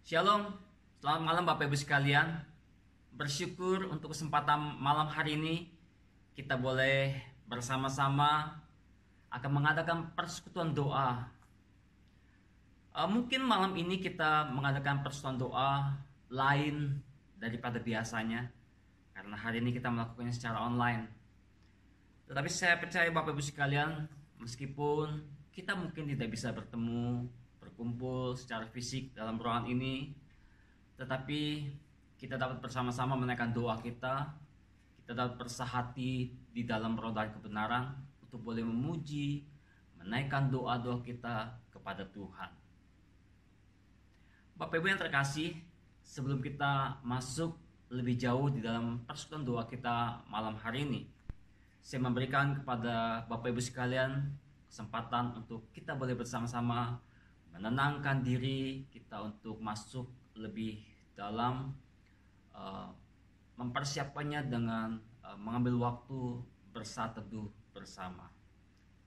Shalom, selamat malam Bapak Ibu sekalian. Bersyukur untuk kesempatan malam hari ini kita boleh bersama-sama akan mengadakan persekutuan doa. Mungkin malam ini kita mengadakan persekutuan doa lain daripada biasanya karena hari ini kita melakukannya secara online. Tetapi saya percaya Bapak Ibu sekalian, meskipun kita mungkin tidak bisa bertemu berkumpul secara fisik dalam ruangan ini, tetapi kita dapat bersama-sama menaikkan doa kita dapat bersahati di dalam roh dan kebenaran untuk boleh memuji, menaikkan doa-doa kita kepada Tuhan. Bapak Ibu yang terkasih, sebelum kita masuk lebih jauh di dalam persekutuan doa kita malam hari ini, saya memberikan kepada Bapak Ibu sekalian kesempatan untuk kita boleh bersama-sama menenangkan diri kita untuk masuk lebih dalam, mempersiapkannya dengan mengambil waktu bersatu teduh bersama.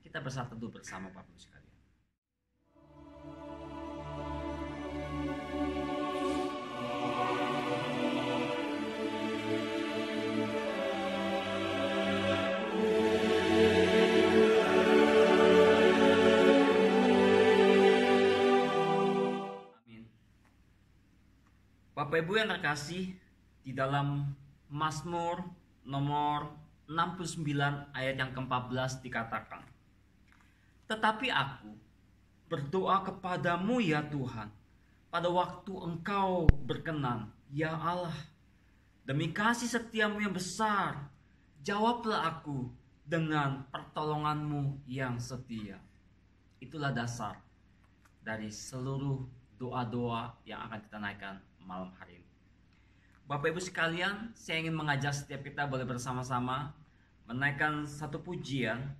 Kita bersatu teduh bersama Bapak Ibu sekalian. Bapak Ibu yang terkasih, di dalam Mazmur nomor 69 ayat yang ke-14 dikatakan, "Tetapi aku berdoa kepadamu ya Tuhan, pada waktu Engkau berkenan, ya Allah. Demi kasih setiamu yang besar, jawablah aku dengan pertolonganmu yang setia." Itulah dasar dari seluruh doa-doa yang akan kita naikkan malam hari ini. Bapak Ibu sekalian, saya ingin mengajak setiap kita boleh bersama-sama menaikkan satu pujian.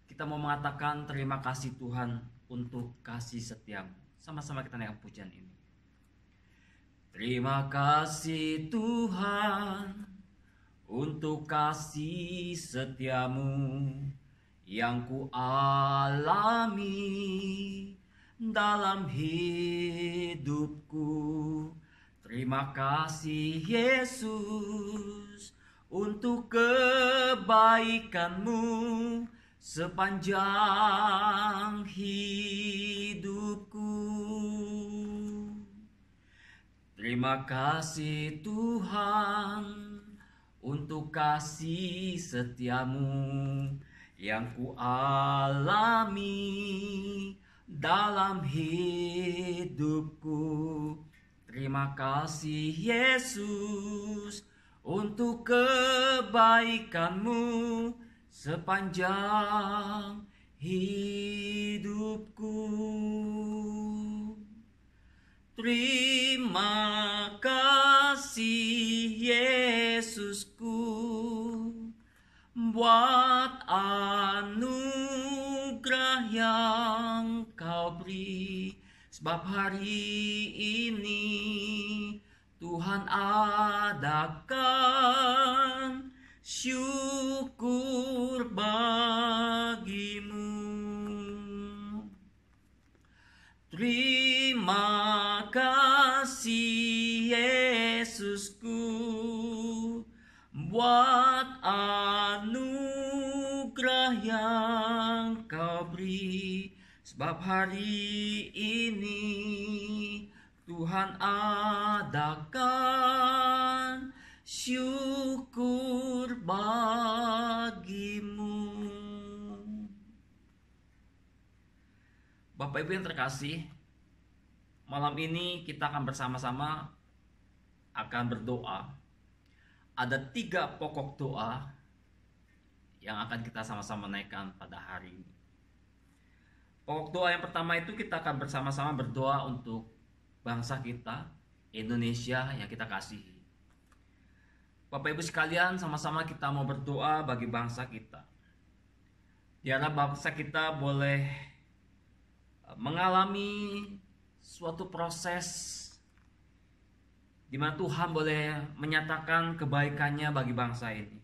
Kita mau mengatakan terima kasih Tuhan untuk kasih setiamu. Sama-sama kita naikkan pujian ini. Terima kasih Tuhan untuk kasih setiamu yang ku alami dalam hidupku. Terima kasih Yesus untuk kebaikanmu sepanjang hidupku. Terima kasih Tuhan untuk kasih setiamu yang ku alami dalam hidupku. Terima kasih Yesus untuk kebaikanmu sepanjang hidupku. Terima kasih Yesusku buat anugerah yang Kau beri. Sebab hari ini Tuhan adakan syukur bagimu. Terima kasih Yesusku buat anugerah yang Kau beri. Sebab hari ini Tuhan adakan syukur bagimu. Bapak Ibu yang terkasih, malam ini kita akan bersama-sama akan berdoa. Ada 3 pokok doa yang akan kita sama-sama naikkan pada hari ini. Pokok doa yang pertama itu kita akan bersama-sama berdoa untuk bangsa kita, Indonesia yang kita kasihi. Bapak Ibu sekalian, sama-sama kita mau berdoa bagi bangsa kita. Biarlah bangsa kita boleh mengalami suatu proses di mana Tuhan boleh menyatakan kebaikannya bagi bangsa ini.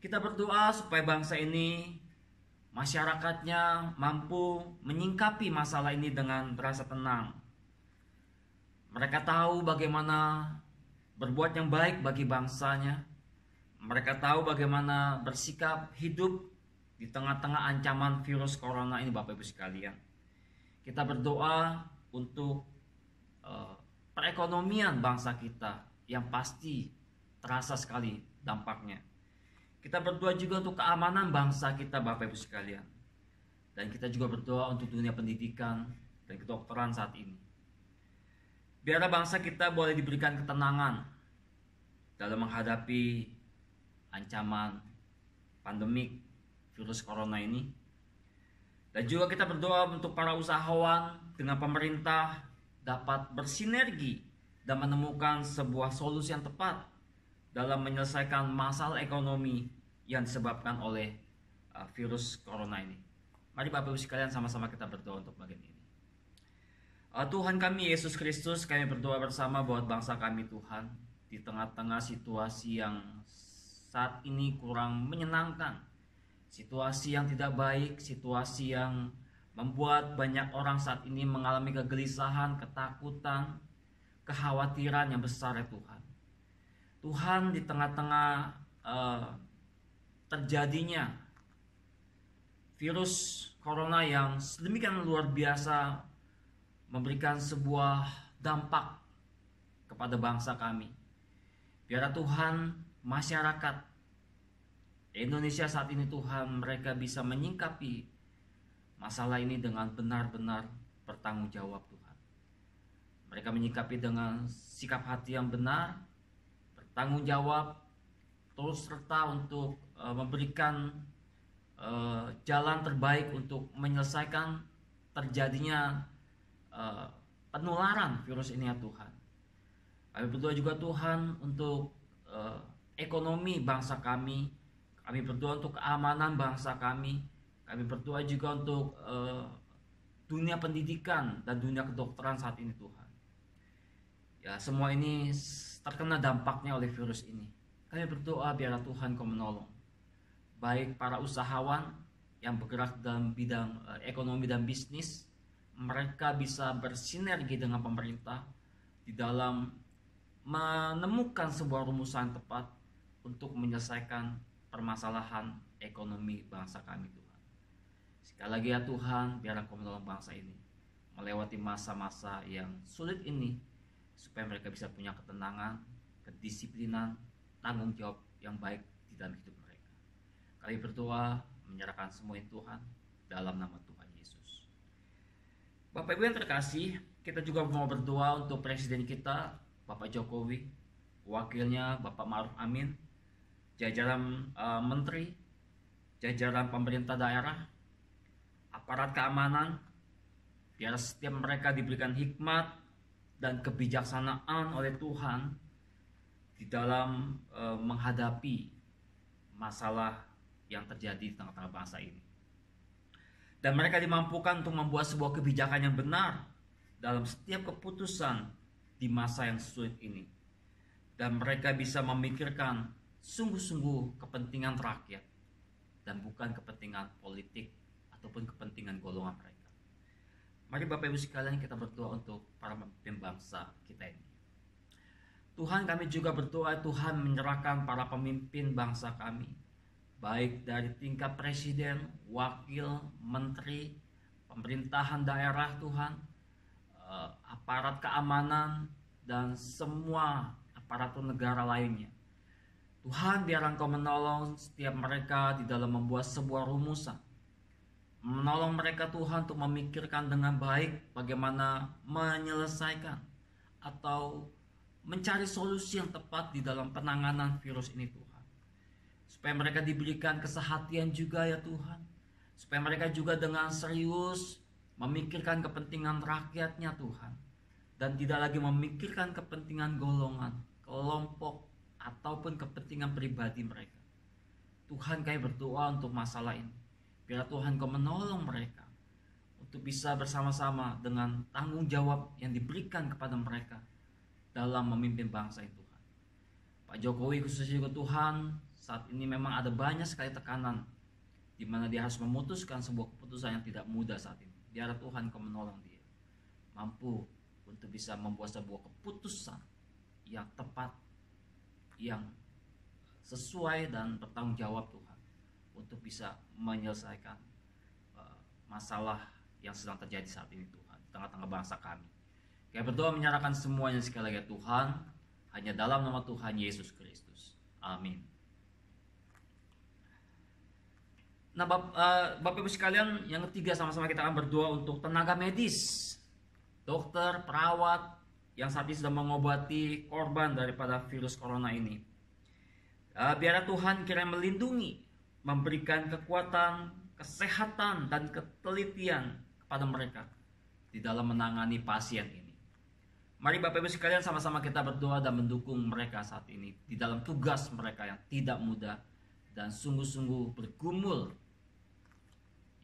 Kita berdoa supaya bangsa ini, masyarakatnya mampu menyingkapi masalah ini dengan rasa tenang. Mereka tahu bagaimana berbuat yang baik bagi bangsanya. Mereka tahu bagaimana bersikap hidup di tengah-tengah ancaman virus corona ini, Bapak Ibu sekalian. Kita berdoa untuk perekonomian bangsa kita yang pasti terasa sekali dampaknya. Kita berdoa juga untuk keamanan bangsa kita, Bapak Ibu sekalian. Dan kita juga berdoa untuk dunia pendidikan dan kedokteran saat ini. Biarlah bangsa kita boleh diberikan ketenangan dalam menghadapi ancaman pandemik virus corona ini. Dan juga kita berdoa untuk para usahawan dengan pemerintah dapat bersinergi dan menemukan sebuah solusi yang tepat dalam menyelesaikan masalah ekonomi yang disebabkan oleh virus corona ini. Mari Bapak Ibu sekalian sama-sama kita berdoa untuk bagian ini. Tuhan kami Yesus Kristus, kami berdoa bersama buat bangsa kami Tuhan, di tengah-tengah situasi yang saat ini kurang menyenangkan, situasi yang tidak baik, situasi yang membuat banyak orang saat ini mengalami kegelisahan, ketakutan, kekhawatiran yang besar ya Tuhan. Tuhan, di tengah-tengah terjadinya virus corona yang sedemikian luar biasa memberikan sebuah dampak kepada bangsa kami. Biarlah Tuhan, masyarakat Indonesia saat ini Tuhan, mereka bisa menyingkapi masalah ini dengan benar-benar bertanggung jawab Tuhan. Mereka menyikapi dengan sikap hati yang benar, bertanggung jawab, terus serta untuk memberikan jalan terbaik untuk menyelesaikan terjadinya penularan virus ini ya Tuhan. Kami berdoa juga Tuhan untuk ekonomi bangsa kami. Kami berdoa untuk keamanan bangsa kami. Kami berdoa juga untuk dunia pendidikan dan dunia kedokteran saat ini Tuhan. Ya, semua ini terkena dampaknya oleh virus ini. Kami berdoa biarlah Tuhan Kau menolong. Baik para usahawan yang bergerak dalam bidang ekonomi dan bisnis, mereka bisa bersinergi dengan pemerintah di dalam menemukan sebuah rumusan tepat untuk menyelesaikan permasalahan ekonomi bangsa kami Tuhan. Sekali lagi ya Tuhan, biarlah Kau menolong bangsa ini melewati masa-masa yang sulit ini, supaya mereka bisa punya ketenangan, kedisiplinan, tanggung jawab yang baik di dalam hidup mereka. Kami berdoa menyerahkan semua ini Tuhan dalam nama Tuhan Yesus. Bapak Ibu yang terkasih, kita juga mau berdoa untuk presiden kita, Bapak Jokowi, wakilnya Bapak Ma'ruf Amin, jajaran menteri, jajaran pemerintah daerah, aparat keamanan, biar setiap mereka diberikan hikmat dan kebijaksanaan oleh Tuhan di dalam menghadapi masalah yang terjadi di tengah-tengah bangsa ini. Dan mereka dimampukan untuk membuat sebuah kebijakan yang benar dalam setiap keputusan di masa yang sulit ini. Dan mereka bisa memikirkan sungguh-sungguh kepentingan rakyat dan bukan kepentingan politik ataupun kepentingan golongan mereka. Mari Bapak Ibu sekalian kita berdoa untuk para pemimpin bangsa kita ini. Tuhan, kami juga berdoa Tuhan menyerahkan para pemimpin bangsa kami, baik dari tingkat presiden, wakil, menteri, pemerintahan daerah Tuhan, aparat keamanan, dan semua aparatur negara lainnya. Tuhan, biar Engkau menolong setiap mereka di dalam membuat sebuah rumusan. Menolong mereka Tuhan untuk memikirkan dengan baik bagaimana menyelesaikan atau mencari solusi yang tepat di dalam penanganan virus ini Tuhan. Supaya mereka diberikan kesehatan juga ya Tuhan. Supaya mereka juga dengan serius memikirkan kepentingan rakyatnya Tuhan. Dan tidak lagi memikirkan kepentingan golongan, kelompok, ataupun kepentingan pribadi mereka. Tuhan, kami berdoa untuk masalah ini. Biar Tuhan Kau menolong mereka untuk bisa bersama-sama dengan tanggung jawab yang diberikan kepada mereka dalam memimpin bangsa itu Tuhan. Pak Jokowi khususnya juga Tuhan, saat ini memang ada banyak sekali tekanan di mana dia harus memutuskan sebuah keputusan yang tidak mudah saat ini. Biar Tuhan Kau menolong dia, mampu untuk bisa membuat sebuah keputusan yang tepat, yang sesuai dan bertanggung jawab Tuhan, untuk bisa menyelesaikan masalah yang sedang terjadi saat ini Tuhan, di tengah-tengah bangsa kami. Kami berdoa menyerahkan semuanya sekali lagi Tuhan, hanya dalam nama Tuhan Yesus Kristus. Amin. Nah, Bapak Ibu sekalian, yang ketiga sama-sama kita akan berdoa untuk tenaga medis, dokter, perawat yang saat ini sedang mengobati korban daripada virus corona ini. Biarlah Tuhan kiranya melindungi, memberikan kekuatan, kesehatan, dan ketelitian kepada mereka di dalam menangani pasien ini. Mari Bapak Ibu sekalian sama-sama kita berdoa dan mendukung mereka saat ini di dalam tugas mereka yang tidak mudah dan sungguh-sungguh bergumul,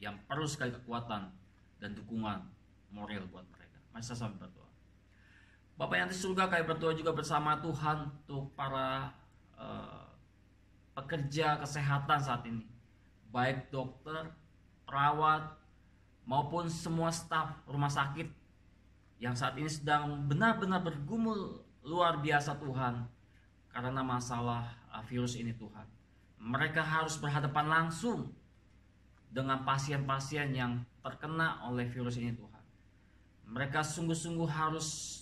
yang perlu sekali kekuatan dan dukungan moral buat mereka. Mari sama-sama berdoa. Bapak yang di surga, kami berdoa juga bersama Tuhan untuk para pekerja kesehatan saat ini, baik dokter, perawat, maupun semua staf rumah sakit yang saat ini sedang benar-benar bergumul luar biasa Tuhan karena masalah virus ini Tuhan. Mereka harus berhadapan langsung dengan pasien-pasien yang terkena oleh virus ini Tuhan. Mereka sungguh-sungguh harus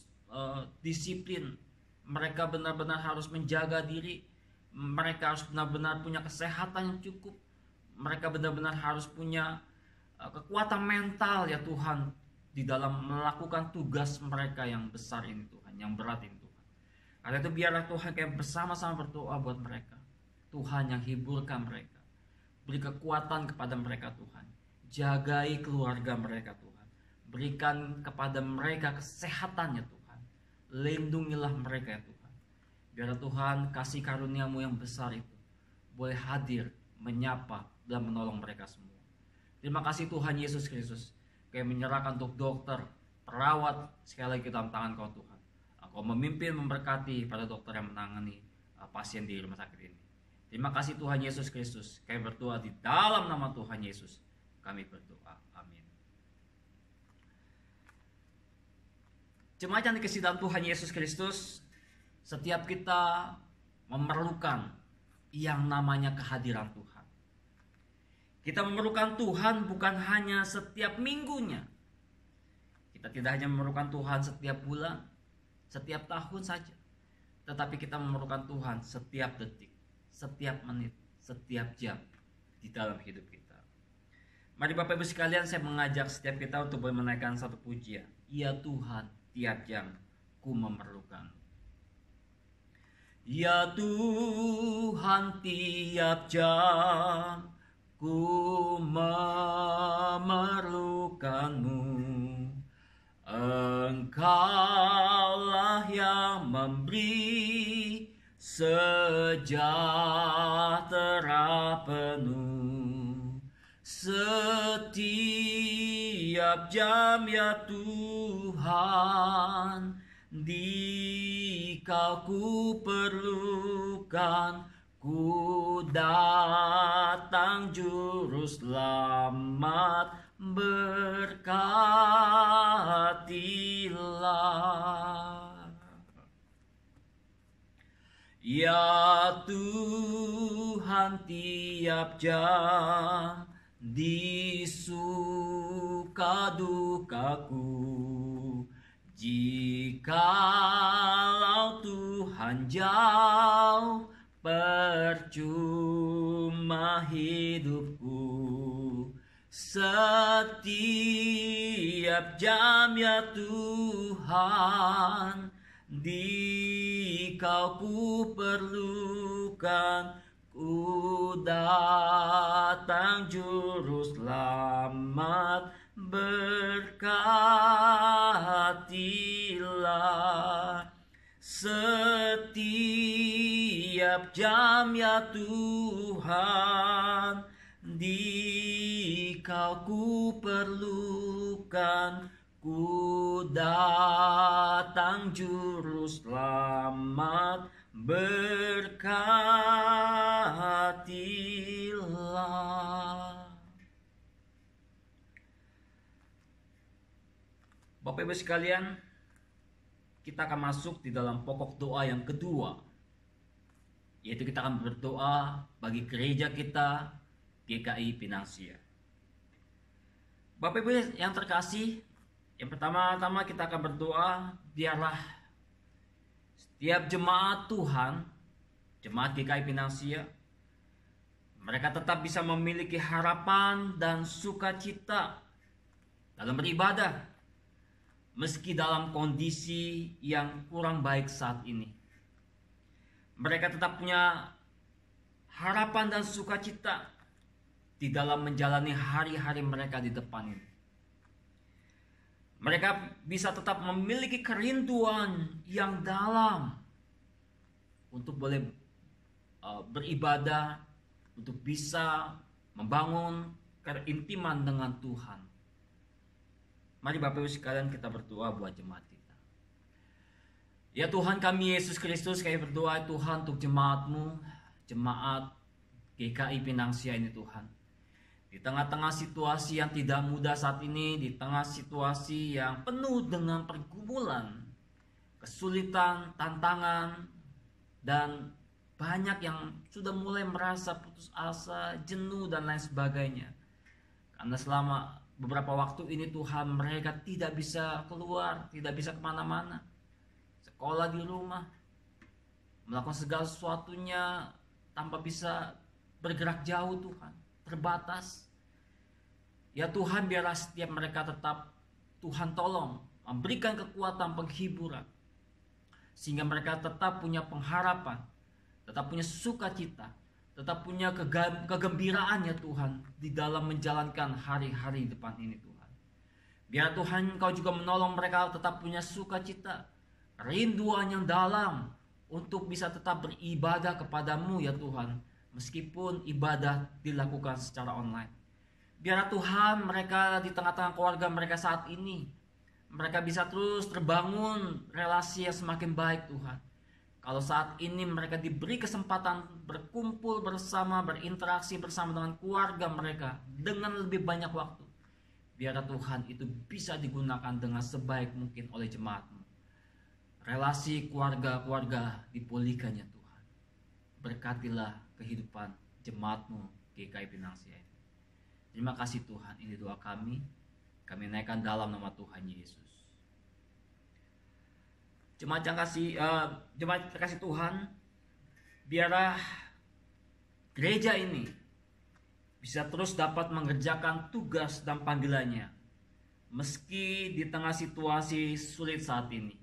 disiplin. Mereka benar-benar harus menjaga diri. Mereka harus benar-benar punya kesehatan yang cukup. Mereka benar-benar harus punya kekuatan mental ya Tuhan, di dalam melakukan tugas mereka yang besar ini Tuhan, yang berat ini Tuhan. Karena itu biarlah Tuhan kayak bersama-sama berdoa buat mereka. Tuhan yang hiburkan mereka, beri kekuatan kepada mereka Tuhan. Jagai keluarga mereka Tuhan. Berikan kepada mereka kesehatannya Tuhan. Lindungilah mereka ya Tuhan. Biarlah Tuhan kasih karunia-Mu yang besar itu boleh hadir, menyapa, dan menolong mereka semua. Terima kasih Tuhan Yesus Kristus. Kami menyerahkan untuk dokter, perawat, sekali lagi dalam tangan Kau Tuhan. Kau memimpin, memberkati pada dokter yang menangani pasien di rumah sakit ini. Terima kasih Tuhan Yesus Kristus. Kami berdoa di dalam nama Tuhan Yesus. Kami berdoa. Amin. Jemaat yang dikasihi dalam Tuhan Yesus Kristus, setiap kita memerlukan yang namanya kehadiran Tuhan. Kita memerlukan Tuhan bukan hanya setiap minggunya. Kita tidak hanya memerlukan Tuhan setiap bulan, setiap tahun saja. Tetapi kita memerlukan Tuhan setiap detik, setiap menit, setiap jam di dalam hidup kita. Mari Bapak Ibu sekalian, saya mengajak setiap kita untuk menaikkan satu pujian. Ya Tuhan, tiap jam ku memerlukan. Ya Tuhan, tiap jam ku memerlukan-Mu. Engkaulah yang memberi sejahtera penuh setiap jam ya Tuhan. Di-Kau ku perlukan. Ku datang juru selamat, berkatilah. Ya Tuhan, tiap jam di suka dukaku, jikalau Tuhan jauh, percuma hidupku. Setiap jam ya Tuhan, di-Kau ku perlukan. Ku datang juru selamat, berkatilah. Setiap jam ya Tuhan, di-Kau ku perlukan. Ku datang juru selamat, berkatilah. Bapak Ibu sekalian, kita akan masuk di dalam pokok doa yang kedua, yaitu kita akan berdoa bagi gereja kita, GKI Pinangsia. Bapak Ibu yang terkasih, yang pertama-tama kita akan berdoa, biarlah setiap jemaat Tuhan, jemaat GKI Pinangsia, mereka tetap bisa memiliki harapan dan sukacita dalam beribadah, meski dalam kondisi yang kurang baik saat ini. Mereka tetap punya harapan dan sukacita di dalam menjalani hari-hari mereka di depan ini. Mereka bisa tetap memiliki kerinduan yang dalam untuk boleh beribadah, untuk bisa membangun keintiman dengan Tuhan. Mari Bapak Ibu sekalian kita berdoa buat jemaat kita. Ya Tuhan kami Yesus Kristus, kami berdoa Tuhan untuk jemaat-Mu, jemaat GKI Pinangsia ini Tuhan. Di tengah-tengah situasi yang tidak mudah saat ini, di tengah situasi yang penuh dengan pergumulan, kesulitan, tantangan, dan banyak yang sudah mulai merasa putus asa, jenuh, dan lain sebagainya. Karena selama beberapa waktu ini Tuhan, mereka tidak bisa keluar, tidak bisa kemana-mana. Sekolah di rumah, melakukan segala sesuatunya tanpa bisa bergerak jauh Tuhan, terbatas. Ya Tuhan, biarlah setiap mereka tetap Tuhan tolong memberikan kekuatan penghiburan, sehingga mereka tetap punya pengharapan, tetap punya sukacita, tetap punya kegembiraan ya Tuhan di dalam menjalankan hari-hari depan ini Tuhan. Biar Tuhan Engkau juga menolong mereka tetap punya sukacita, kerinduan yang dalam untuk bisa tetap beribadah kepadamu ya Tuhan, meskipun ibadah dilakukan secara online. Biar Tuhan mereka di tengah-tengah keluarga mereka saat ini, mereka bisa terus terbangun relasi yang semakin baik Tuhan. Kalau saat ini mereka diberi kesempatan berkumpul bersama, berinteraksi bersama dengan keluarga mereka dengan lebih banyak waktu, biar Tuhan itu bisa digunakan dengan sebaik mungkin oleh jemaat-Mu. Relasi keluarga-keluarga dipulihkannya Tuhan. Berkatilah kehidupan jemaat-Mu GKI Pinangsia. Terima kasih Tuhan, ini doa kami naikkan dalam nama Tuhan Yesus. Jemaat yang kasih Tuhan, biarlah gereja ini bisa terus dapat mengerjakan tugas dan panggilannya, meski di tengah situasi sulit saat ini.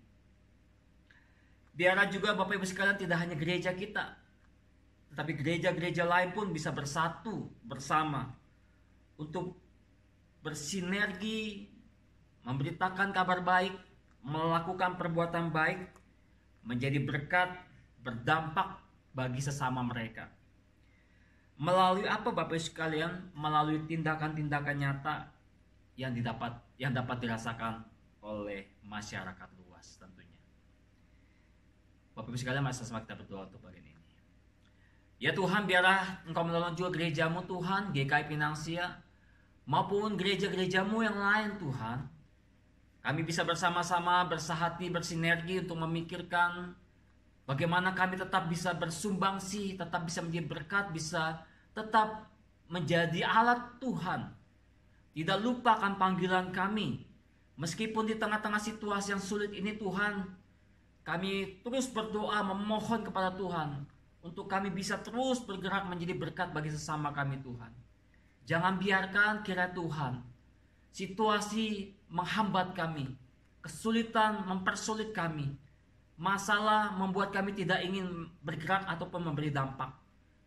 Biarlah juga Bapak Ibu sekalian, tidak hanya gereja kita, tetapi gereja-gereja lain pun bisa bersatu bersama untuk bersinergi, memberitakan kabar baik, melakukan perbuatan baik, menjadi berkat, berdampak bagi sesama mereka. Melalui apa Bapak Ibu sekalian? Melalui tindakan-tindakan nyata yang dapat dirasakan oleh masyarakat luas tentunya. Bapak Ibu sekalian, mari sama kita berdoa untuk bagian ini. Ya Tuhan, biarlah Engkau menolong juga gereja-Mu Tuhan, GKI Pinangsia, maupun gereja-gereja-Mu yang lain Tuhan. Kami bisa bersama-sama bersahati, bersinergi untuk memikirkan bagaimana kami tetap bisa bersumbangsi, tetap bisa menjadi berkat, bisa tetap menjadi alat Tuhan. Tidak lupakan panggilan kami. Meskipun di tengah-tengah situasi yang sulit ini Tuhan, kami terus berdoa memohon kepada Tuhan untuk kami bisa terus bergerak menjadi berkat bagi sesama kami Tuhan. Jangan biarkan kiranya Tuhan situasi menghambat kami, kesulitan mempersulit kami, masalah membuat kami tidak ingin bergerak ataupun memberi dampak.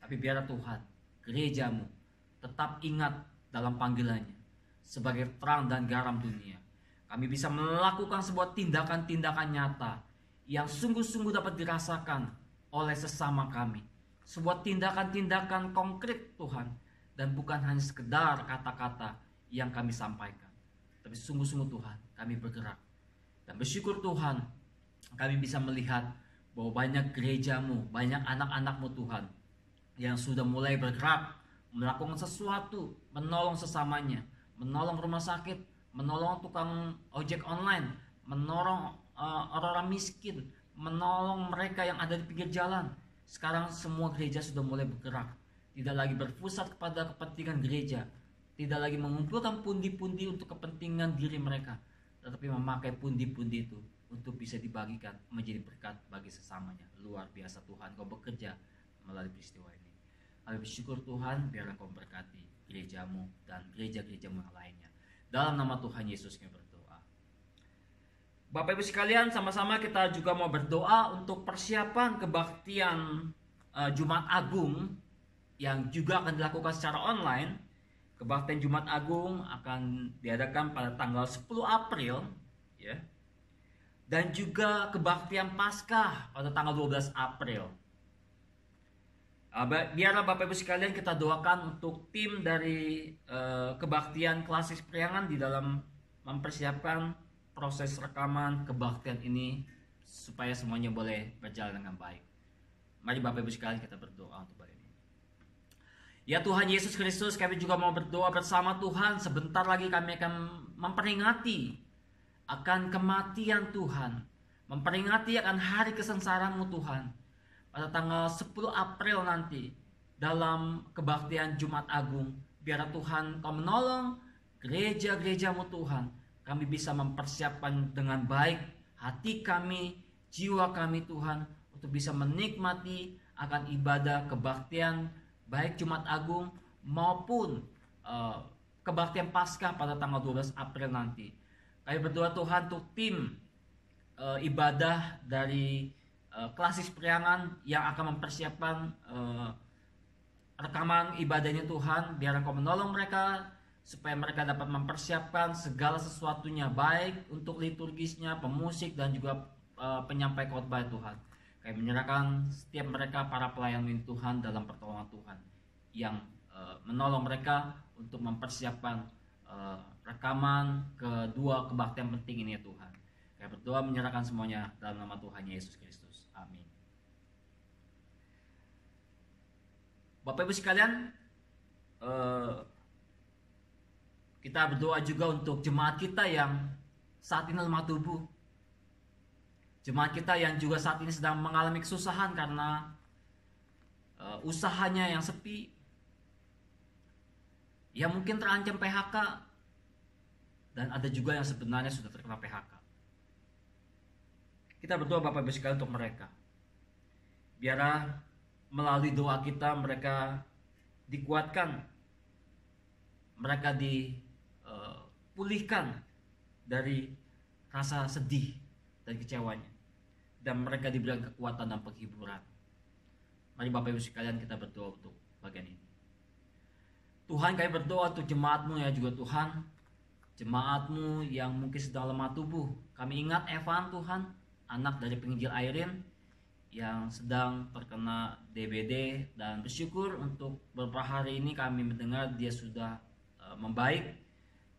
Tapi biarlah Tuhan, gereja-Mu tetap ingat dalam panggilannya sebagai terang dan garam dunia. Kami bisa melakukan sebuah tindakan-tindakan nyata yang sungguh-sungguh dapat dirasakan oleh sesama kami. Sebuah tindakan-tindakan konkret Tuhan, dan bukan hanya sekedar kata-kata yang kami sampaikan, tapi sungguh-sungguh Tuhan kami bergerak. Dan bersyukur Tuhan, kami bisa melihat bahwa banyak gereja-Mu, banyak anak-anak-Mu Tuhan yang sudah mulai bergerak, melakukan sesuatu, menolong sesamanya, menolong rumah sakit, menolong tukang ojek online, menolong orang-orang miskin, menolong mereka yang ada di pinggir jalan. Sekarang semua gereja sudah mulai bergerak, tidak lagi berpusat kepada kepentingan gereja, tidak lagi mengumpulkan pundi-pundi untuk kepentingan diri mereka, tetapi memakai pundi-pundi itu untuk bisa dibagikan menjadi berkat bagi sesamanya. Luar biasa Tuhan, Kau bekerja melalui peristiwa ini. Kami bersyukur Tuhan, biarlah Kau berkati gerejamu dan gereja-gerejamu yang lainnya. Dalam nama Tuhan Yesus kami berdoa. Bapak Ibu sekalian, sama-sama kita juga mau berdoa untuk persiapan kebaktian Jumat Agung yang juga akan dilakukan secara online. Kebaktian Jumat Agung akan diadakan pada tanggal 10 April, ya. Dan juga kebaktian Paskah pada tanggal 12 April. Biarlah Bapak Ibu sekalian kita doakan untuk tim dari kebaktian Klasis Priangan di dalam mempersiapkan proses rekaman kebaktian ini supaya semuanya boleh berjalan dengan baik. Mari Bapak Ibu sekalian kita berdoa untuk hari ini. Ya Tuhan Yesus Kristus, kami juga mau berdoa bersama Tuhan. Sebentar lagi kami akan memperingati akan kematian Tuhan, memperingati akan hari kesengsaraanmu Tuhan, pada tanggal 10 April nanti dalam kebaktian Jumat Agung. Biar Tuhan Kau menolong gereja-gerejamu Tuhan, kami bisa mempersiapkan dengan baik hati kami, jiwa kami Tuhan, untuk bisa menikmati akan ibadah kebaktian baik Jumat Agung maupun kebaktian Paskah pada tanggal 12 April nanti. Kami berdoa Tuhan untuk tim ibadah dari Klasis Priangan yang akan mempersiapkan rekaman ibadahnya Tuhan. Biar Engkau menolong mereka supaya mereka dapat mempersiapkan segala sesuatunya, baik untuk liturgisnya, pemusik, dan juga penyampai khotbah Tuhan. Kami menyerahkan setiap mereka para pelayan Tuhan dalam pertolongan Tuhan yang menolong mereka untuk mempersiapkan rekaman kedua kebaktian penting ini ya Tuhan. Kami berdoa menyerahkan semuanya dalam nama Tuhan Yesus Kristus. Amin. Bapak Ibu sekalian, kita berdoa juga untuk jemaat kita yang saat ini lemah tubuh. Jemaat kita yang juga saat ini sedang mengalami kesusahan karena usahanya yang sepi. Ya mungkin terancam PHK. Dan ada juga yang sebenarnya sudah terkena PHK. Kita berdoa Bapak Ibu sekalian untuk mereka. Biarlah melalui doa kita mereka dikuatkan. Mereka dipulihkan dari rasa sedih dan kecewanya. Dan mereka diberikan kekuatan dan penghiburan. Mari Bapak Ibu sekalian kita berdoa untuk bagian ini. Tuhan, kami berdoa untuk jemaat-Mu ya juga Tuhan. Jemaat-Mu yang mungkin sedang lemah tubuh. Kami ingat Evan Tuhan, anak dari penginjil Airin yang sedang terkena DBD, dan bersyukur untuk beberapa hari ini kami mendengar dia sudah membaik.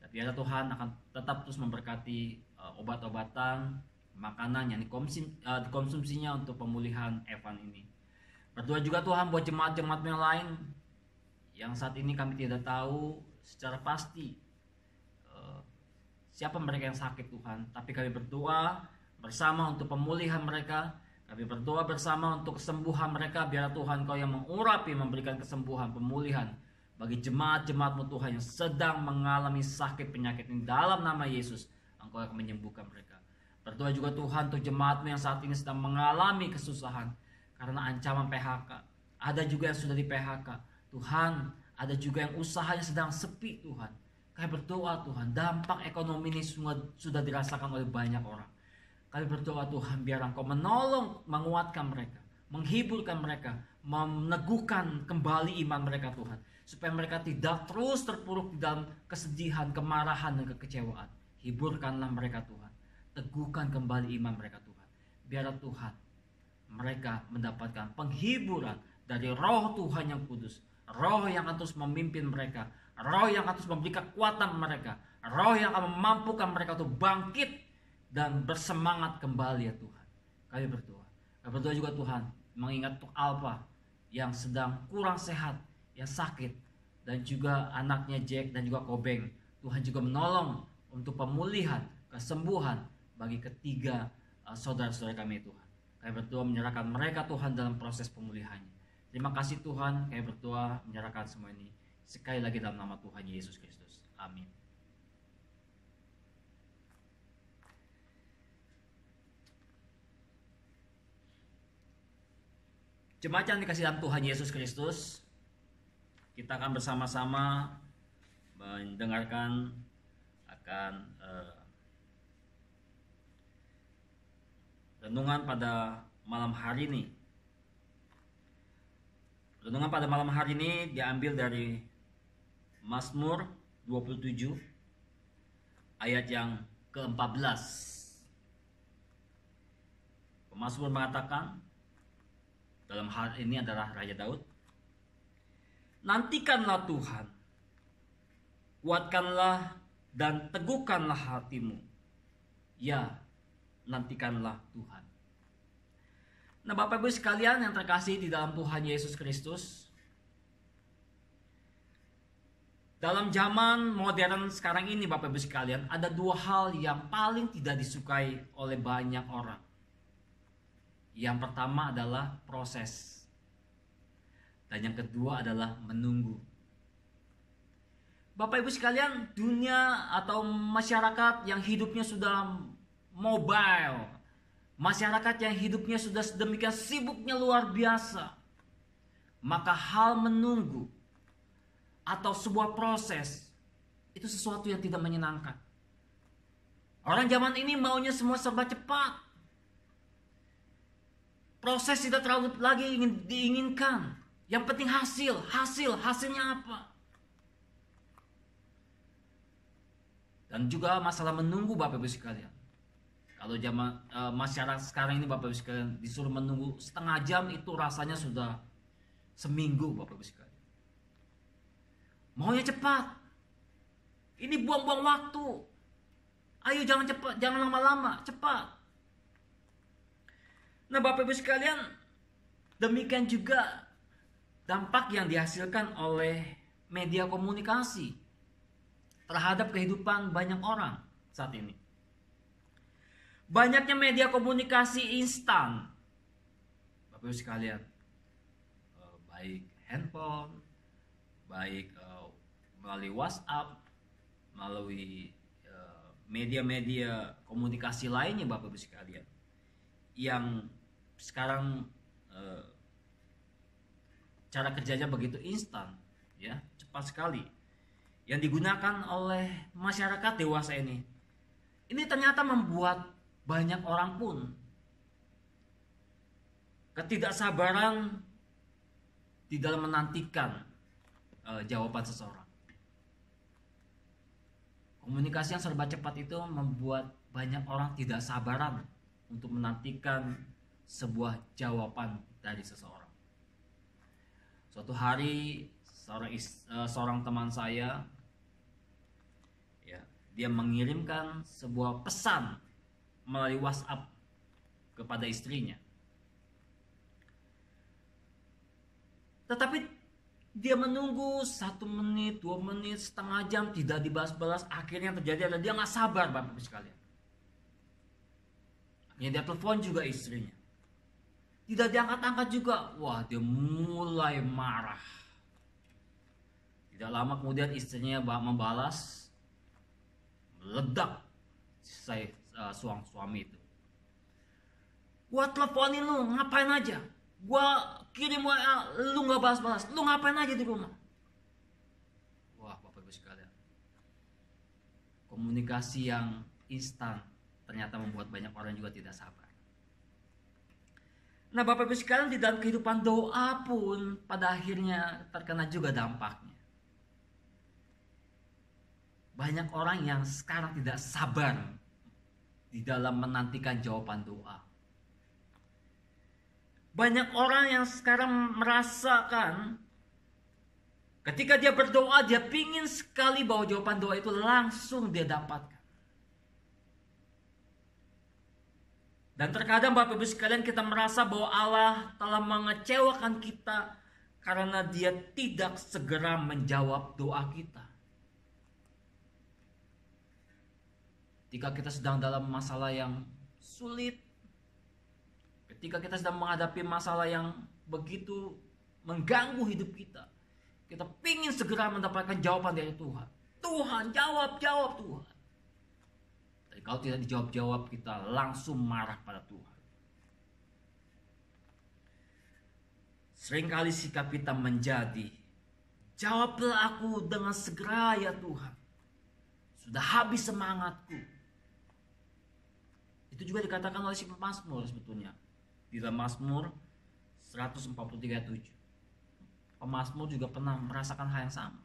Tapi ya Tuhan akan tetap terus memberkati obat-obatan, makanan yang dikonsumsinya untuk pemulihan Evan ini. Berdoa juga Tuhan buat jemaat-jemaat yang lain yang saat ini kami tidak tahu secara pasti siapa mereka yang sakit Tuhan. Tapi kami berdoa bersama untuk pemulihan mereka. Kami berdoa bersama untuk kesembuhan mereka. Biar Tuhan Kau yang mengurapi, memberikan kesembuhan, pemulihan bagi jemaat-jemaat-Mu Tuhan yang sedang mengalami sakit penyakit ini. Dalam nama Yesus Engkau akan menyembuhkan mereka. Berdoa juga Tuhan untuk jemaat-Mu yang saat ini sedang mengalami kesusahan karena ancaman PHK. Ada juga yang sudah di PHK. Tuhan, ada juga yang usahanya sedang sepi Tuhan. Kami berdoa Tuhan, dampak ekonomi ini sudah dirasakan oleh banyak orang. Kami berdoa Tuhan, biar Engkau menolong, menguatkan mereka, menghiburkan mereka, meneguhkan kembali iman mereka Tuhan. Supaya mereka tidak terus terpuruk di dalam kesedihan, kemarahan, dan kekecewaan. Hiburkanlah mereka Tuhan. Teguhkan kembali iman mereka Tuhan. Biar Tuhan, mereka mendapatkan penghiburan dari Roh Tuhan yang kudus. Roh yang akan terus memimpin mereka. Roh yang akan terus memberi kekuatan mereka. Roh yang akan memampukan mereka untuk bangkit dan bersemangat kembali ya Tuhan. Kami berdoa. Kami berdoa juga Tuhan, mengingat untuk Alpha yang sedang kurang sehat, yang sakit, dan juga anaknya Jack dan juga Kobeng. Tuhan juga menolong untuk pemulihan, kesembuhan bagi ketiga saudara-saudara kami Tuhan. Kami berdoa menyerahkan mereka Tuhan dalam proses pemulihannya. Terima kasih Tuhan, kami berdoa menyerahkan semua ini sekali lagi dalam nama Tuhan Yesus Kristus. Amin. Jemaat yang dikasihi dalam Tuhan Yesus Kristus, kita akan bersama-sama mendengarkan akan renungan pada malam hari ini. Renungan pada malam hari ini diambil dari Mazmur 27 ayat yang ke-14. Pemazmur mengatakan, dalam hal ini adalah Raja Daud, nantikanlah Tuhan, kuatkanlah dan teguhkanlah hatimu. Ya, nantikanlah Tuhan. Nah, Bapak Ibu sekalian yang terkasih di dalam Tuhan Yesus Kristus, dalam zaman modern sekarang ini Bapak Ibu sekalian, ada dua hal yang paling tidak disukai oleh banyak orang. Yang pertama adalah proses, dan yang kedua adalah menunggu. Bapak Ibu sekalian, dunia atau masyarakat yang hidupnya sudah mobile, masyarakat yang hidupnya sudah sedemikian sibuknya luar biasa, maka hal menunggu atau sebuah proses itu sesuatu yang tidak menyenangkan. Orang zaman ini maunya semua serba cepat. Proses tidak terlalu lagi diinginkan. Yang penting hasilnya apa? Dan juga masalah menunggu Bapak Ibu sekalian. Kalau zaman masyarakat sekarang ini Bapak Ibu sekalian disuruh menunggu setengah jam, itu rasanya sudah seminggu Bapak Ibu sekalian. Maunya cepat. Ini buang-buang waktu. Ayo jangan cepat, jangan lama-lama, cepat. Nah Bapak Ibu sekalian, demikian juga dampak yang dihasilkan oleh media komunikasi terhadap kehidupan banyak orang saat ini. Banyaknya media komunikasi instan, Bapak Ibu sekalian, baik handphone, baik melalui WhatsApp, melalui media-media komunikasi lainnya Bapak Ibu sekalian, yang sekarang cara kerjanya begitu instan, ya, cepat sekali, yang digunakan oleh masyarakat dewasa ini ternyata membuat banyak orang pun ketidaksabaran di dalam menantikan jawaban seseorang. Komunikasi yang serba cepat itu membuat banyak orang tidak sabaran untuk menantikan sebuah jawaban dari seseorang. Suatu hari seorang teman saya, ya, dia mengirimkan sebuah pesan melalui WhatsApp kepada istrinya. Tetapi dia menunggu 1 menit, 2 menit, setengah jam tidak dibalas-balas. Akhirnya yang terjadi adalah dia nggak sabar Bapak Ibu sekalian. Akhirnya dia telepon juga istrinya. Tidak diangkat-angkat juga. Wah, dia mulai marah. Tidak lama kemudian istrinya membalas, meledak suami itu. Gua teleponin lu, ngapain aja? Gua kirim WA, lu nggak balas-balas. Lu ngapain aja di rumah? Wah, Bapak Ibu sekalian, komunikasi yang instan ternyata membuat banyak orang juga tidak sabar. Nah Bapak Ibu sekalian, di dalam kehidupan doa pun pada akhirnya terkena juga dampaknya. Banyak orang yang sekarang tidak sabar di dalam menantikan jawaban doa. Banyak orang yang sekarang merasakan ketika dia berdoa, dia pingin sekali bahwa jawaban doa itu langsung dia dapatkan. Dan terkadang Bapak Ibu sekalian, kita merasa bahwa Allah telah mengecewakan kita karena dia tidak segera menjawab doa kita. Ketika kita sedang dalam masalah yang sulit, ketika kita sedang menghadapi masalah yang begitu mengganggu hidup kita, kita ingin segera mendapatkan jawaban dari Tuhan. Tuhan, jawab Tuhan. Tapi kalau tidak dijawab, kita langsung marah pada Tuhan. Seringkali sikap kita menjadi, jawablah aku dengan segera ya Tuhan. Sudah habis semangatku. Itu juga dikatakan oleh si pemazmur sebetulnya. Di dalam Mazmur 143:7. Pemazmur juga pernah merasakan hal yang sama.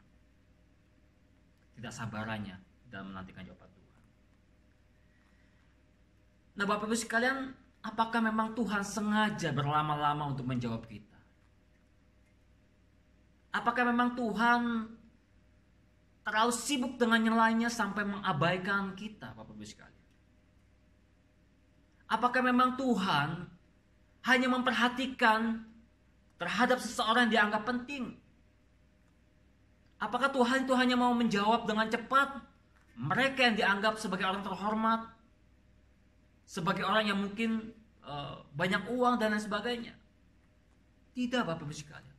Tidak sabarannya dalam menantikan jawaban Tuhan. Nah, Bapak Ibu sekalian, apakah memang Tuhan sengaja berlama-lama untuk menjawab kita? Apakah memang Tuhan terlalu sibuk dengan yang lainnya sampai mengabaikan kita, Bapak Ibu sekalian? Apakah memang Tuhan hanya memperhatikan terhadap seseorang yang dianggap penting? Apakah Tuhan itu hanya mau menjawab dengan cepat mereka yang dianggap sebagai orang terhormat, sebagai orang yang mungkin banyak uang dan lain sebagainya? Tidak, Bapak Ibu sekalian.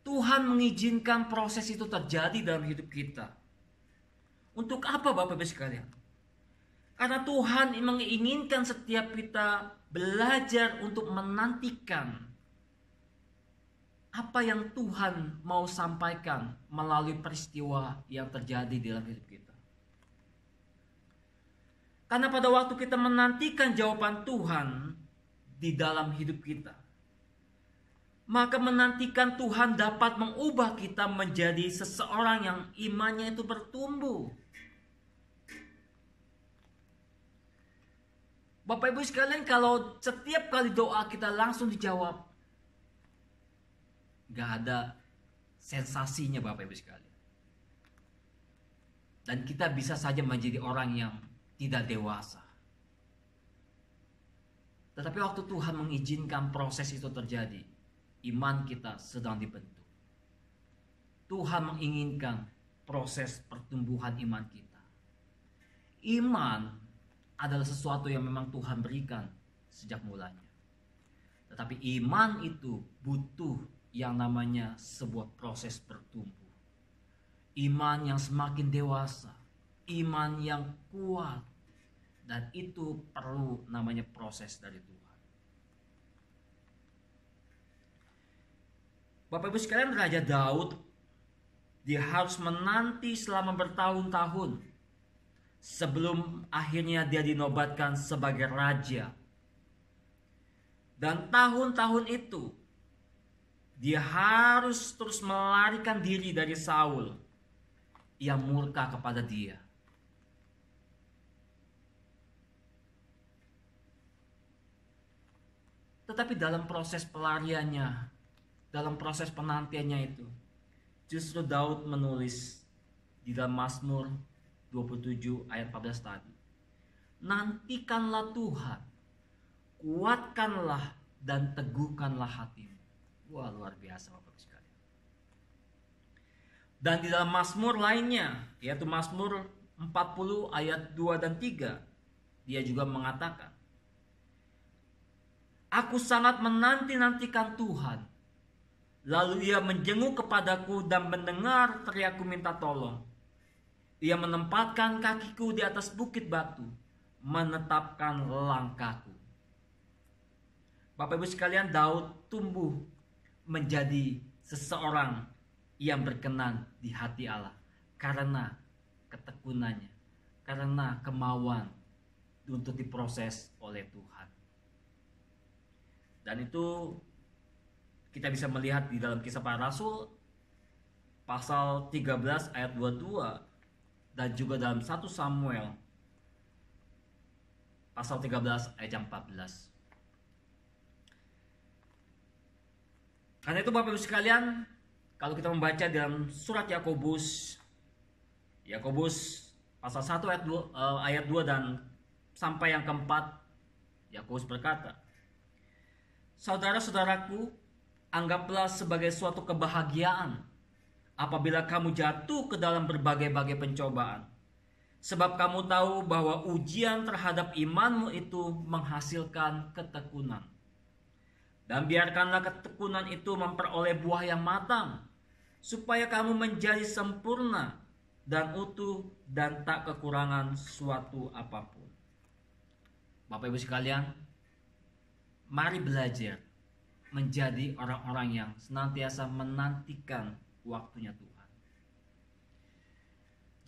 Tuhan mengizinkan proses itu terjadi dalam hidup kita. Untuk apa, Bapak Ibu sekalian? Karena Tuhan menginginkan setiap kita belajar untuk menantikan apa yang Tuhan mau sampaikan melalui peristiwa yang terjadi dalam hidup kita. Karena pada waktu kita menantikan jawaban Tuhan di dalam hidup kita, maka menantikan Tuhan dapat mengubah kita menjadi seseorang yang imannya itu bertumbuh. Bapak Ibu sekalian, kalau setiap kali doa kita langsung dijawab, gak ada sensasinya, Bapak Ibu sekalian. Dan kita bisa saja menjadi orang yang tidak dewasa. Tetapi waktu Tuhan mengizinkan proses itu terjadi, iman kita sedang dibentuk. Tuhan menginginkan proses pertumbuhan iman kita. Iman adalah sesuatu yang memang Tuhan berikan sejak mulanya. Tetapi iman itu butuh yang namanya sebuah proses bertumbuh. Iman yang semakin dewasa, iman yang kuat, dan itu perlu namanya proses dari Tuhan. Bapak Ibu sekalian, Raja Daud, dia harus menanti selama bertahun-tahun sebelum akhirnya dia dinobatkan sebagai raja. Dan tahun-tahun itu dia harus terus melarikan diri dari Saul yang murka kepada dia. Tetapi dalam proses pelariannya, dalam proses penantiannya itu, justru Daud menulis di dalam Mazmur 27 ayat 14 tadi, nantikanlah Tuhan, kuatkanlah dan teguhkanlah hatimu. Wah, luar biasa Bapak sekalian. Dan di dalam Mazmur lainnya, yaitu Mazmur 40 ayat 2 dan 3, dia juga mengatakan, aku sangat menanti-nantikan Tuhan. Lalu ia menjenguk kepadaku dan mendengar teriakku minta tolong. Ia menempatkan kakiku di atas bukit batu, menetapkan langkahku. Bapak Ibu sekalian, Daud tumbuh menjadi seseorang yang berkenan di hati Allah karena ketekunannya, karena kemauan untuk diproses oleh Tuhan. Dan itu kita bisa melihat di dalam Kisah Para Rasul pasal 13 ayat 22 dan juga dalam 1 Samuel pasal 13 ayat 14. Karena itu Bapak Ibu sekalian, kalau kita membaca dalam surat Yakobus pasal 1 ayat 2 dan sampai yang keempat, Yakobus berkata, saudara-saudaraku, anggaplah sebagai suatu kebahagiaan apabila kamu jatuh ke dalam berbagai-bagai pencobaan, Sebab kamu tahu bahwa ujian terhadap imanmu itu menghasilkan ketekunan. Dan biarkanlah ketekunan itu memperoleh buah yang matang, supaya kamu menjadi sempurna dan utuh dan tak kekurangan suatu apapun. Bapak Ibu sekalian, mari belajar menjadi orang-orang yang senantiasa menantikan waktunya Tuhan.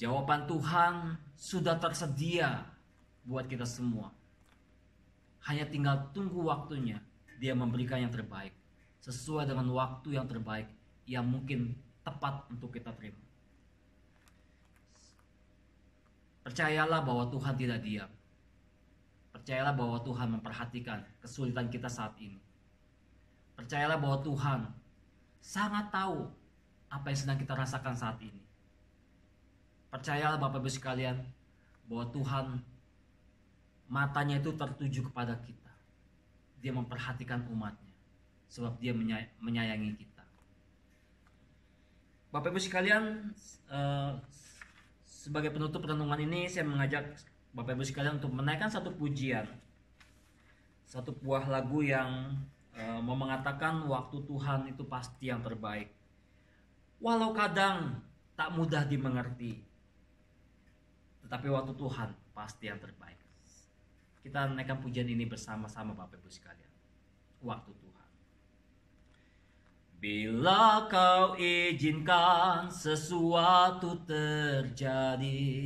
Jawaban Tuhan sudah tersedia buat kita semua. Hanya tinggal tunggu waktunya. Dia memberikan yang terbaik sesuai dengan waktu yang terbaik yang mungkin tepat untuk kita terima. Percayalah bahwa Tuhan tidak diam. Percayalah bahwa Tuhan memperhatikan kesulitan kita saat ini. Percayalah bahwa Tuhan sangat tahu apa yang sedang kita rasakan saat ini. Percayalah Bapak Ibu sekalian bahwa Tuhan matanya itu tertuju kepada kita. Dia memperhatikan umatnya sebab dia menyayangi kita. Bapak Ibu sekalian, sebagai penutup renungan ini saya mengajak Bapak Ibu sekalian untuk menaikkan satu pujian, satu buah lagu yang mau mengatakan waktu Tuhan itu pasti yang terbaik. Walau kadang tak mudah dimengerti, tetapi waktu Tuhan pasti yang terbaik. Kita naikkan pujian ini bersama-sama Bapak Ibu sekalian. Waktu Tuhan. Bila kau izinkan sesuatu terjadi,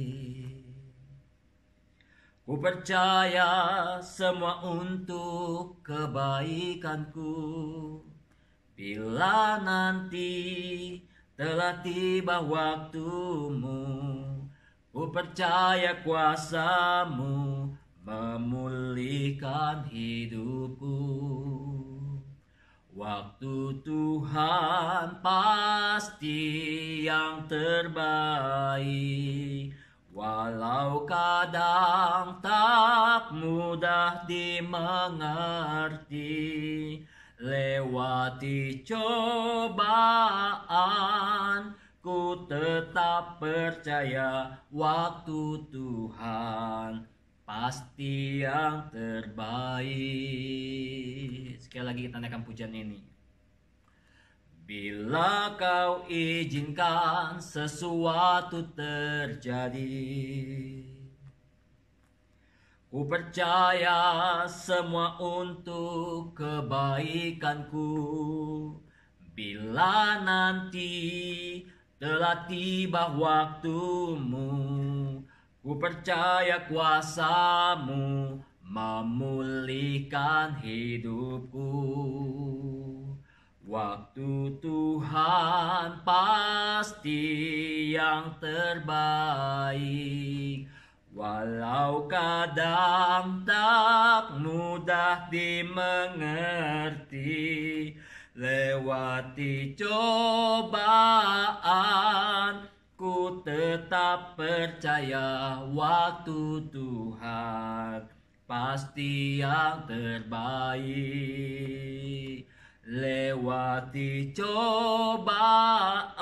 ku percaya semua untuk kebaikanku. Bila nanti telah tiba waktumu, ku percaya kuasa-Mu memulihkan hidupku. Waktu Tuhan pasti yang terbaik, walau kadang tak mudah dimengerti. Lewati cobaan, ku tetap percaya waktu Tuhan pasti yang terbaik. Sekali lagi kita naikkan pujian ini. Bila kau izinkan sesuatu terjadi, ku percaya semua untuk kebaikanku. Bila nanti telah tiba waktumu, ku percaya kuasa-Mu memulihkan hidupku. Waktu Tuhan pasti yang terbaik, walau kadang tak mudah dimengerti. Lewati cobaan, ku tetap percaya waktu Tuhan pasti yang terbaik. Lewati cobaan,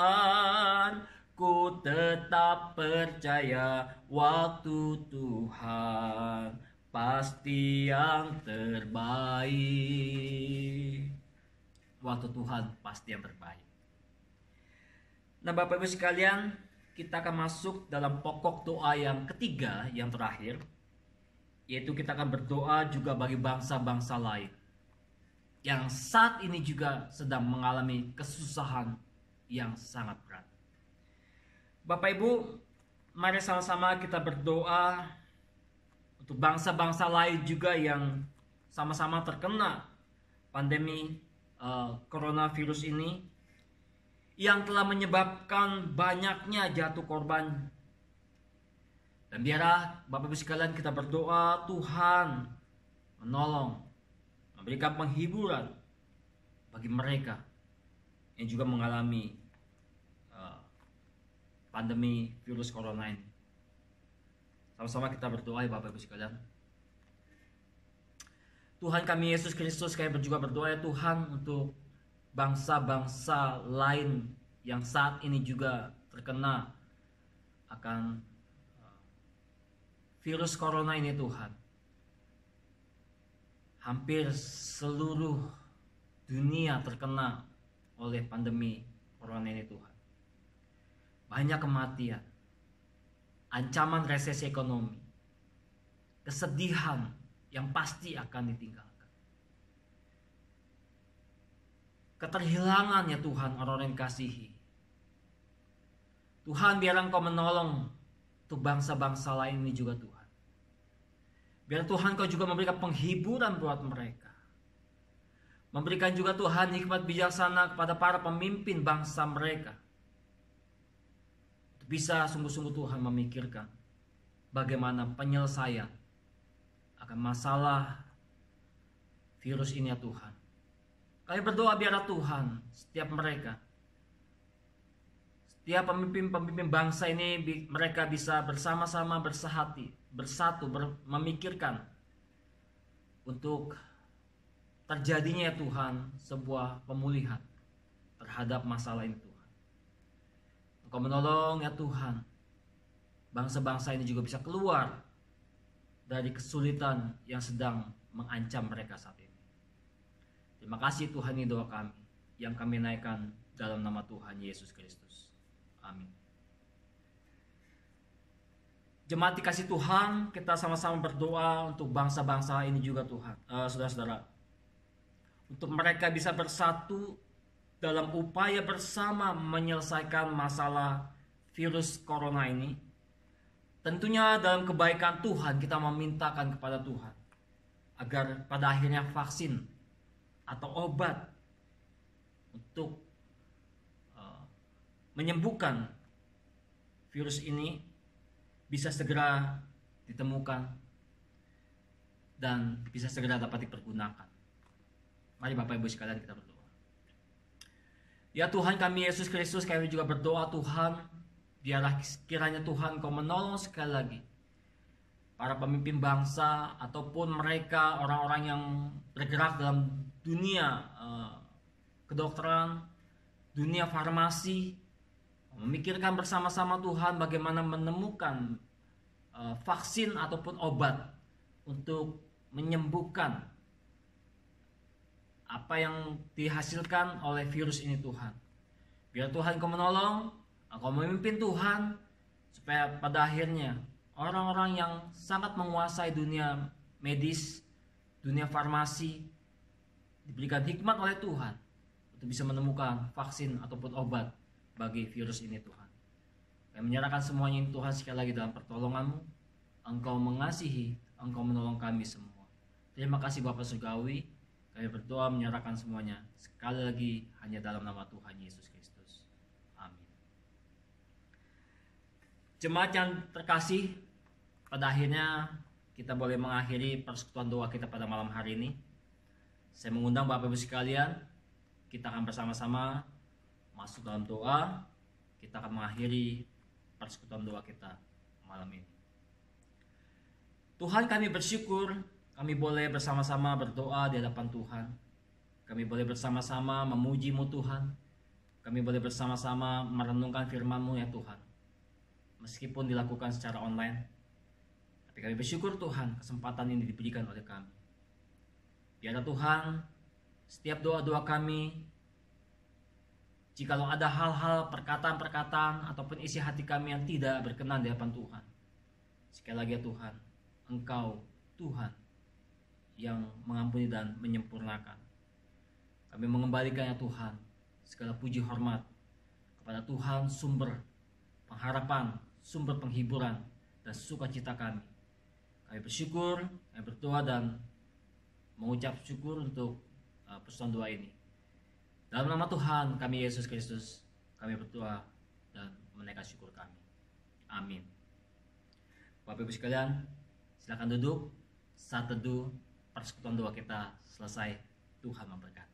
ku tetap percaya waktu Tuhan pasti yang terbaik. Waktu Tuhan pasti yang terbaik. Nah Bapak Ibu sekalian, kita akan masuk dalam pokok doa yang ketiga, yang terakhir, yaitu kita akan berdoa juga bagi bangsa-bangsa lain yang saat ini juga sedang mengalami kesusahan yang sangat berat. Bapak Ibu, mari sama-sama kita berdoa untuk bangsa-bangsa lain juga yang sama-sama terkena pandemi coronavirus ini, yang telah menyebabkan banyaknya jatuh korban. Dan biarlah Bapak Ibu sekalian kita berdoa Tuhan menolong, memberikan penghiburan bagi mereka yang juga mengalami pandemi virus corona ini. Sama-sama kita berdoa ya Bapak Ibu sekalian. Tuhan kami Yesus Kristus, kami juga berdoa ya Tuhan untuk bangsa-bangsa lain yang saat ini juga terkena akan virus corona ini Tuhan, hampir seluruh dunia terkena oleh pandemi corona ini Tuhan. Banyak kematian, ancaman resesi ekonomi, kesedihan yang pasti akan ditinggalkan. Keterhilangan ya Tuhan orang-orang yang kasihi. Tuhan, biar Engkau menolong untuk bangsa-bangsa lain ini juga Tuhan. Biar Tuhan Kau juga memberikan penghiburan buat mereka. Memberikan juga Tuhan hikmat bijaksana kepada para pemimpin bangsa mereka. Bisa sungguh-sungguh Tuhan memikirkan bagaimana penyelesaian akan masalah virus ini ya Tuhan. Kami berdoa biarlah Tuhan setiap mereka, setiap pemimpin-pemimpin bangsa ini, mereka bisa bersama-sama bersehati, bersatu, memikirkan untuk terjadinya ya Tuhan sebuah pemulihan terhadap masalah ini Tuhan. Engkau menolong ya Tuhan, bangsa-bangsa ini juga bisa keluar dari kesulitan yang sedang mengancam mereka saat ini. Terima kasih Tuhan, ini doa kami yang kami naikkan dalam nama Tuhan Yesus Kristus. Amin. Jemaat dikasih Tuhan, kita sama-sama berdoa untuk bangsa-bangsa ini juga Tuhan. Saudara-saudara, untuk mereka bisa bersatu dalam upaya bersama menyelesaikan masalah virus corona ini. Tentunya dalam kebaikan Tuhan kita memintakan kepada Tuhan agar pada akhirnya vaksin atau obat untuk menyembuhkan virus ini bisa segera ditemukan dan bisa segera dapat dipergunakan. Mari Bapak Ibu sekalian kita berdoa. Ya Tuhan kami Yesus Kristus, kami juga berdoa Tuhan, biarlah kiranya Tuhan Kau menolong sekali lagi para pemimpin bangsa ataupun mereka orang-orang yang bergerak dalam dunia kedokteran, dunia farmasi, memikirkan bersama-sama Tuhan bagaimana menemukan vaksin ataupun obat untuk menyembuhkan apa yang dihasilkan oleh virus ini Tuhan. Biar Tuhan Kau menolong, Kau memimpin Tuhan, supaya pada akhirnya orang-orang yang sangat menguasai dunia medis, dunia farmasi, diberikan hikmat oleh Tuhan untuk bisa menemukan vaksin ataupun obat bagi virus ini Tuhan. Kami menyerahkan semuanya ini Tuhan sekali lagi dalam pertolongan-Mu. Engkau mengasihi, Engkau menolong kami semua. Terima kasih Bapa Surgawi. Kami berdoa menyerahkan semuanya sekali lagi hanya dalam nama Tuhan Yesus Kristus. Amin. Jemaat yang terkasih, pada akhirnya kita boleh mengakhiri persekutuan doa kita pada malam hari ini. Saya mengundang Bapak Ibu sekalian, kita akan bersama-sama masuk dalam doa. Kita akan mengakhiri persekutuan doa kita malam ini. Tuhan, kami bersyukur kami boleh bersama-sama berdoa di hadapan Tuhan. Kami boleh bersama-sama memuji-Mu Tuhan. Kami boleh bersama-sama merenungkan firman-Mu ya Tuhan. Meskipun dilakukan secara online, tapi kami bersyukur Tuhan kesempatan ini diberikan oleh kami. Biarlah Tuhan setiap doa-doa kami, jikalau ada hal-hal perkataan-perkataan ataupun isi hati kami yang tidak berkenan di hadapan Tuhan, sekali lagi ya Tuhan, Engkau Tuhan yang mengampuni dan menyempurnakan. Kami mengembalikan ya Tuhan segala puji hormat kepada Tuhan, sumber pengharapan, sumber penghiburan dan sukacita kami. Kami bersyukur, kami berdoa dan mengucap syukur untuk persekutuan doa ini. Dalam nama Tuhan kami Yesus Kristus, kami berdoa dan menaikkan syukur kami. Amin. Bapak Ibu sekalian, silakan duduk. Saat teduh persekutuan doa kita selesai. Tuhan memberkati.